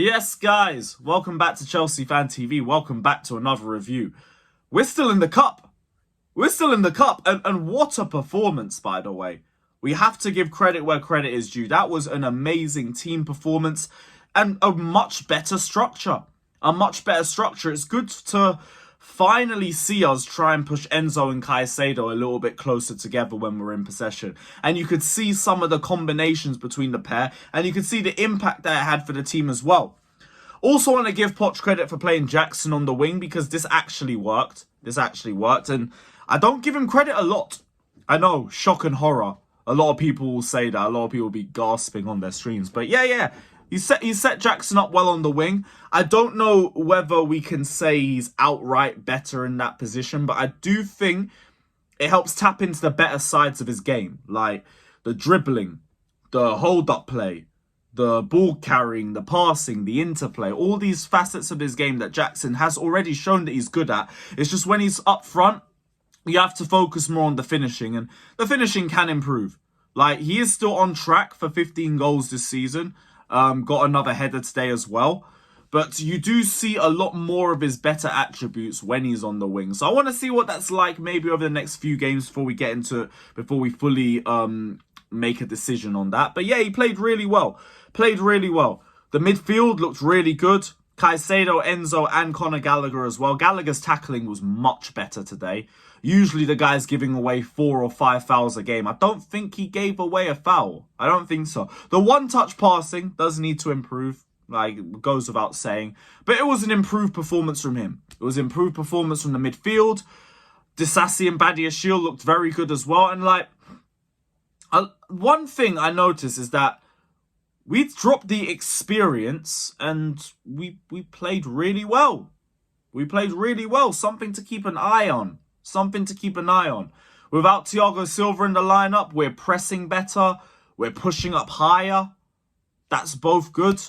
Yes, guys, welcome back to Chelsea Fan TV. Welcome back to another review. We're still in the cup. We're still in the cup. And what a performance, by the way. We have to give credit where credit is due. That was an amazing team performance and a much better structure. It's good to finally see us try and push Enzo and Caicedo a little bit closer together when we're in possession. And you could see some of the combinations between the pair, and you could see the impact that it had for the team as well. Also want to give Poch credit for playing Jackson on the wing because this actually worked. And I don't give him credit a lot. I know, shock and horror. A lot of people will say that. A lot of people will be gasping on their streams. But yeah. He set Jackson up well on the wing. I don't know whether we can say he's outright better in that position, but I do think it helps tap into the better sides of his game, like the dribbling, the hold-up play, the ball carrying, the passing, the interplay, all these facets of his game that Jackson has already shown that he's good at. It's just when he's up front, you have to focus more on the finishing, and the finishing can improve. Like, he is still on track for 15 goals this season. Got another header today as well. But you do see a lot more of his better attributes when he's on the wing. So I want to see what that's like maybe over the next few games before we get into it, before we fully make a decision on that. But yeah, he played really well. The midfield looked really good. Caicedo, Enzo and Conor Gallagher as well. Gallagher's tackling was much better today. Usually the guy's giving away 4 or 5 fouls a game. I don't think he gave away a foul. I don't think so. The one-touch passing does need to improve. Like, goes without saying. But it was an improved performance from him. It was an improved performance from the midfield. Disasi and Badiashile looked very good as well. And, like, one thing I noticed is that we dropped the experience and we played really well. Something to keep an eye on. Without Thiago Silva in the lineup, we're pressing better. We're pushing up higher. That's both good.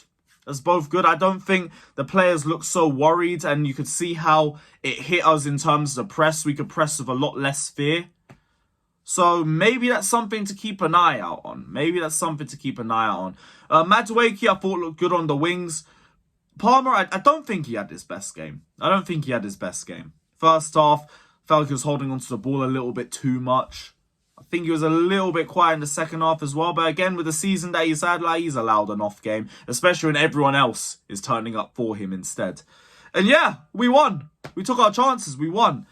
I don't think the players look so worried, and you could see how it hit us in terms of the press. We could press with a lot less fear. So maybe that's something to keep an eye out on. Madueke, I thought, looked good on the wings. Palmer, I don't think he had his best game. First half, felt like he was holding onto the ball a little bit too much. I think he was a little bit quiet in the second half as well. But again, with the season that he's had, like, he's allowed an off game, especially when everyone else is turning up for him instead. And yeah, we won. We took our chances. We won.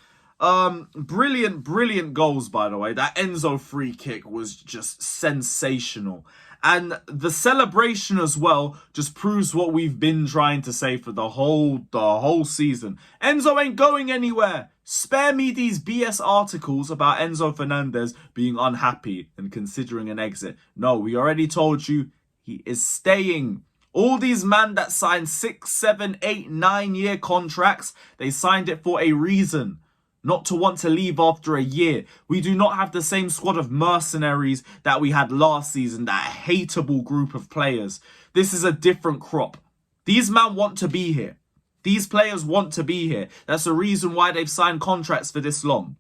Brilliant goals, by the way. That Enzo free kick was just sensational. And the celebration as well just proves what we've been trying to say for the whole season. Enzo ain't going anywhere. Spare me these BS articles about Enzo Fernandez being unhappy and considering an exit. No, we already told you he is staying. All these men that signed 6, 7, 8, 9-year contracts, they signed it for a reason. Not to want to leave after a year. We do not have the same squad of mercenaries that we had last season, that hateable group of players. This is a different crop. These men want to be here. These players want to be here. That's the reason why they've signed contracts for this long.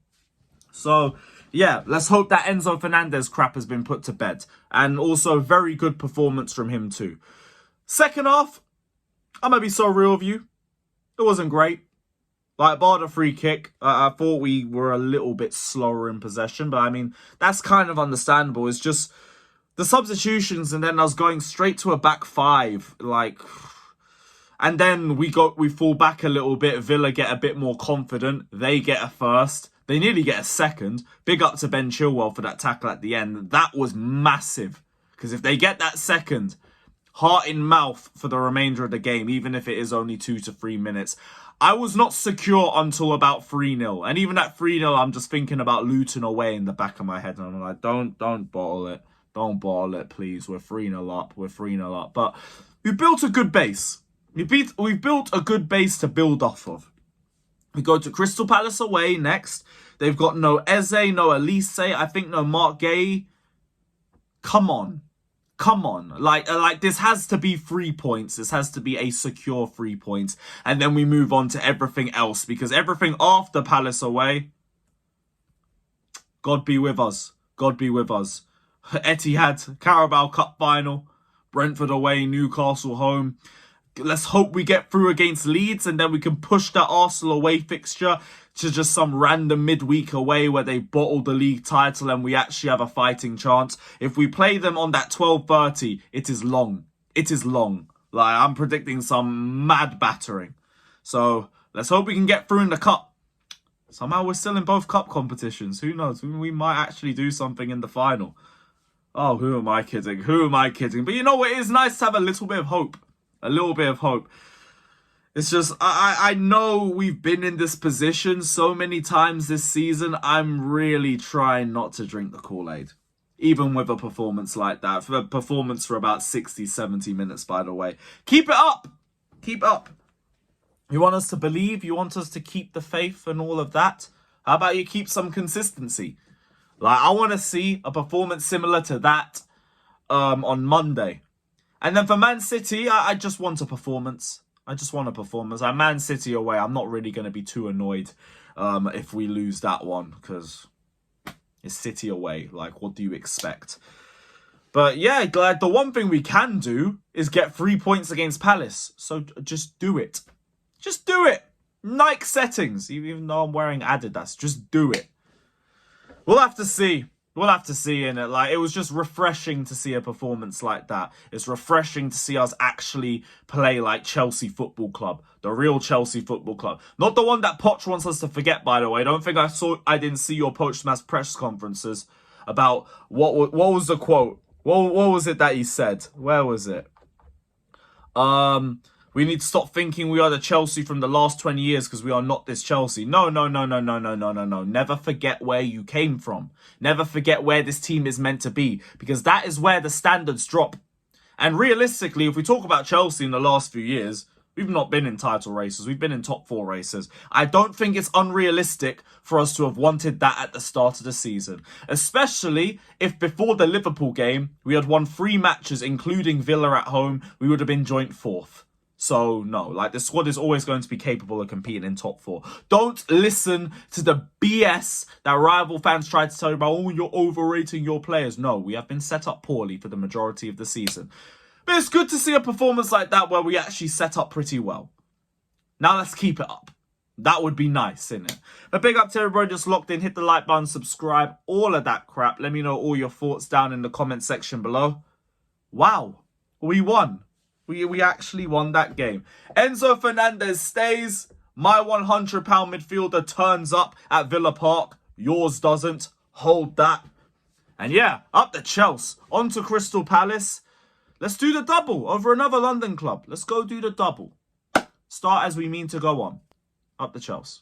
So, yeah, let's hope that Enzo Fernandez crap has been put to bed. And also, very good performance from him too. Second half, I'm going to be so real with you. It wasn't great. Like, bar the free kick, I thought we were a little bit slower in possession. But, I mean, that's kind of understandable. It's just the substitutions and then us going straight to a back five. Like, and then we fall back a little bit. Villa get a bit more confident. They get a first. They nearly get a second. Big up to Ben Chilwell for that tackle at the end. That was massive. Because if they get that second, heart in mouth for the remainder of the game, even if it is only 2 to 3 minutes. I was not secure until about 3-0. And even at 3-0, I'm just thinking about Luton away in the back of my head. And I'm like, don't bottle it. Don't bottle it, please. We're 3-0 up. But we built a good base. We've built a good base to build off of. We go to Crystal Palace away next. They've got no Eze, no Elise. I think no Mark Gay. Come on. Like this has to be 3 points. This has to be a secure 3 points. And then we move on to everything else. Because everything after Palace away, God be with us. Etihad, Carabao Cup final, Brentford away, Newcastle home. Let's hope we get through against Leeds and then we can push that Arsenal away fixture to just some random midweek away where they bottled the league title and we actually have a fighting chance. If we play them on that 12:30, it is long. It is long. Like, I'm predicting some mad battering. So let's hope we can get through in the cup. Somehow we're still in both cup competitions. Who knows? We might actually do something in the final. Oh, who am I kidding? Who am I kidding? But you know what? It is nice to have a little bit of hope. A little bit of hope. It's just, I know we've been in this position so many times this season. I'm really trying not to drink the Kool-Aid. Even with a performance like that. For a performance for about 60, 70 minutes, by the way. Keep it up. Keep up. You want us to believe? You want us to keep the faith and all of that? How about you keep some consistency? Like, I want to see a performance similar to that on Monday. And then for Man City, I just want a performance. I just want a performance. Like, Man City away, I'm not really going to be too annoyed if we lose that one. Because it's City away. Like, what do you expect? But yeah, like, the one thing we can do is get 3 points against Palace. So just do it. Just do it. Nike settings. Even though I'm wearing Adidas. Just do it. We'll have to see. We'll have to see, innit? Like, it was just refreshing to see a performance like that. It's refreshing to see us actually play like Chelsea Football Club. The real Chelsea Football Club. Not the one that Poch wants us to forget, by the way. I don't think I didn't see your post-match press conferences about what was the quote? What was it that he said? Where was it? We need to stop thinking we are the Chelsea from the last 20 years because we are not this Chelsea. No. Never forget where you came from. Never forget where this team is meant to be because that is where the standards drop. And realistically, if we talk about Chelsea in the last few years, we've not been in title races. We've been in top 4 races. I don't think it's unrealistic for us to have wanted that at the start of the season. Especially if before the Liverpool game, we had won 3 matches, including Villa at home, we would have been joint 4th. So, no, like, the squad is always going to be capable of competing in top 4. Don't listen to the BS that rival fans try to tell you about, oh, you're overrating your players. No, we have been set up poorly for the majority of the season. But it's good to see a performance like that where we actually set up pretty well. Now let's keep it up. That would be nice, innit? But big up to everybody just locked in. Hit the like button, subscribe, all of that crap. Let me know all your thoughts down in the comment section below. Wow, we won. We actually won that game. Enzo Fernandez stays. My £100 midfielder turns up at Villa Park. Yours doesn't. Hold that. And yeah, up the Chelsea. On to Crystal Palace. Let's do the double over another London club. Let's go do the double. Start as we mean to go on. Up the Chelsea.